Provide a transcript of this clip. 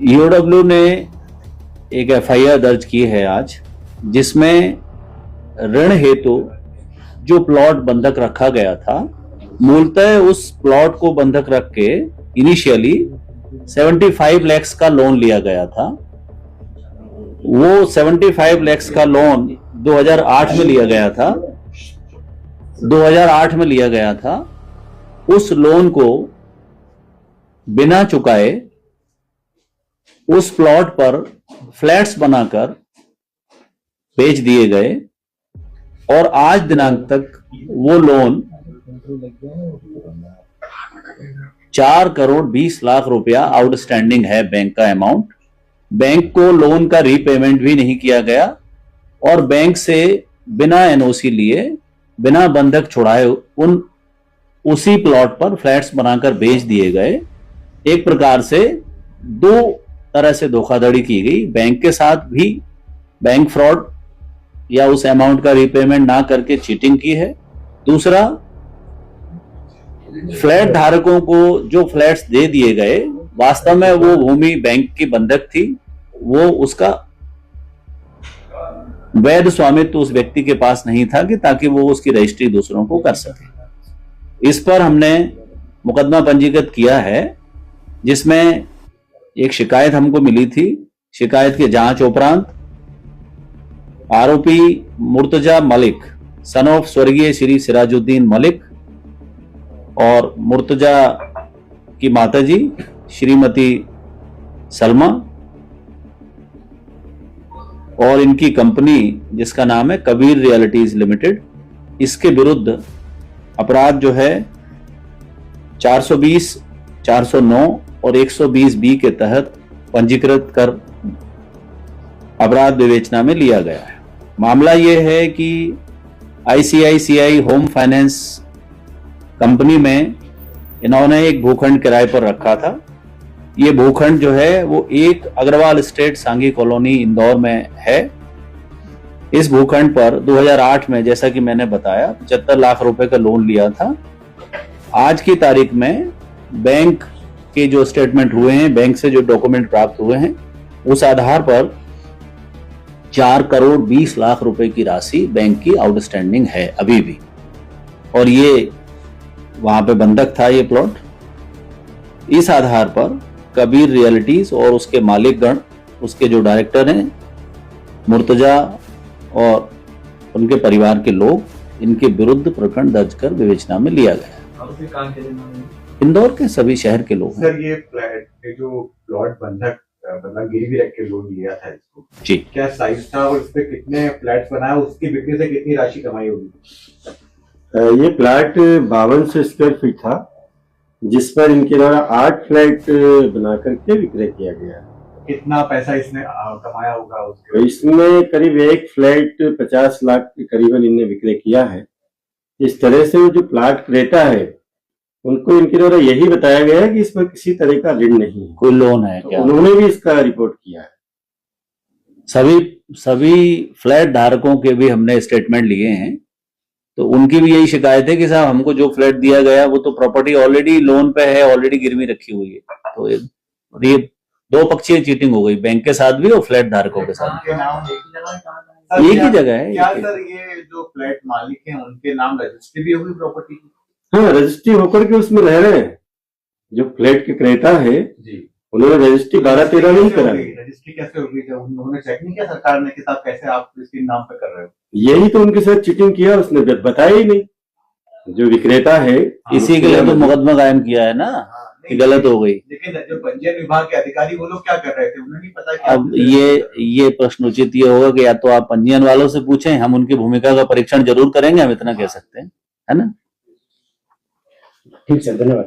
EOW ने एक FIR दर्ज की है आज, जिसमें ऋण हेतु जो प्लॉट बंधक रखा गया था, मूलतः उस प्लॉट को बंधक रख के इनिशियली 75 लाख का लोन लिया गया था। वो 75 लाख का लोन 2008 में लिया गया था। 2008 में लिया गया था। उस लोन को बिना चुकाए उस प्लॉट पर फ्लैट्स बनाकर बेच दिए गए और आज दिनांक तक वो लोन 4 करोड़ 20 लाख रुपया आउटस्टैंडिंग है। बैंक का अमाउंट, बैंक को लोन का रीपेमेंट भी नहीं किया गया और बैंक से बिना एनओसी लिए, बिना बंधक छुड़ाए उसी प्लॉट पर फ्लैट्स बनाकर बेच दिए गए। एक प्रकार से दो तरह से धोखाधड़ी की गई। बैंक के साथ भी बैंक फ्रॉड या उस अमाउंट का रीपेमेंट ना करके चीटिंग की है। दूसरा, फ्लैट धारकों को जो फ्लैट्स दे दिए गए, वास्तव में वो भूमि बैंक की बंधक थी। वो उसका वैध स्वामित्व उस व्यक्ति के पास नहीं था कि ताकि वो उसकी रजिस्ट्री दूसरों को कर सके। इस पर हमने मुकदमा पंजीकृत किया है, जिसमें एक शिकायत हमको मिली थी। शिकायत के जांच उपरांत आरोपी मुर्तजा मलिक सन ऑफ स्वर्गीय श्री सिराजुद्दीन मलिक और मुर्तजा की माताजी श्रीमती सलमा और इनकी कंपनी जिसका नाम है कबीर रियल्टीज लिमिटेड, इसके विरुद्ध अपराध जो है 420, 409 और 120B के तहत पंजीकृत कर अपराध विवेचना में लिया गया है। मामला यह है कि आईसीआईसीआई होम फाइनेंस कंपनी में इन्होंने एक भूखंड किराए पर रखा था। ये भूखंड जो है वो एक अग्रवाल स्टेट सांघी कॉलोनी इंदौर में है। इस भूखंड पर 2008 में, जैसा कि मैंने बताया, 75 लाख रुपए का लोन लिया था। आज की तारीख में बैंक के जो स्टेटमेंट हुए हैं, बैंक से जो डॉक्यूमेंट प्राप्त हुए हैं, उस आधार पर 4 करोड़ 20 लाख रुपए की राशि बैंक की आउटस्टैंडिंग है अभी भी। और ये वहां पे बंधक था ये प्लॉट। इस आधार पर कबीर रियल्टीज और उसके मालिकगण, उसके जो डायरेक्टर हैं मुर्तजा और उनके परिवार के लोग, इनके विरुद्ध प्रकरण दर्ज कर विवेचना में लिया गया। इंदौर के सभी शहर के लोग। सर, ये जो प्लॉट बंधक मतलब गिरवी रख के लोन लिया था इसको, जी, क्या साइज था और इस पे कितने फ्लैट्स बनाए, उसकी बिक्री से कितनी राशि कमाई होगी? ये प्लाट 5200 स्क्वायर फीट था, जिस पर इनके द्वारा 8 फ्लैट बना करके विक्रय किया गया। कितना पैसा इसने कमाया होगा उसके? तो इसमें करीब एक फ्लैट 50 लाख के करीबन इनने विक्रय किया है। इस तरह से जो प्लाट क्रेता है उनको इनके द्वारा यही बताया गया है कि इसमें किसी तरह का ऋण नहीं है, कोई लोन है क्या? उन्होंने भी इसका रिपोर्ट किया है। सभी फ्लैट धारकों के भी हमने स्टेटमेंट लिए हैं, तो उनकी भी यही शिकायत है कि साहब हमको जो फ्लैट दिया गया वो तो प्रॉपर्टी ऑलरेडी लोन पे है, ऑलरेडी गिरवी रखी हुई है। तो ये दो पक्षीय चीटिंग हो गई, बैंक के साथ भी और फ्लैट धारकों के साथ भी। एक ही जगह है। क्या सर, ये जो फ्लैट मालिक हैं उनके नाम रजिस्ट्री भी होगी प्रॉपर्टी की? हाँ, रजिस्ट्री होकर के उसमें रह रहे हैं। जो फ्लैट के क्रेता है जी, उन्होंने रजिस्ट्री 12-13 नहीं कराई। रजिस्ट्री कैसे होगी? जब उन्होंने चेक नहीं किया सरकार ने कि साहब कैसे आप इसके नाम पे कर रहे हो? यही तो उनके साथ चीटिंग किया, उसने बताया ही नहीं। जो विक्रेता है इसी के लिए तो मुकदमा कायम किया है ना, कि गलत हो गई। लेकिन जो पंजीयन विभाग के अधिकारी वो लोग क्या कर रहे थे, उन्हें नहीं पता कि अब ये प्रश्न उचित ये होगा कि या तो आप पंजीयन वालों से पूछें, हम उनकी भूमिका का परीक्षण जरूर करेंगे, हम इतना कह सकते हैं, है ना। ठीक है, धन्यवाद।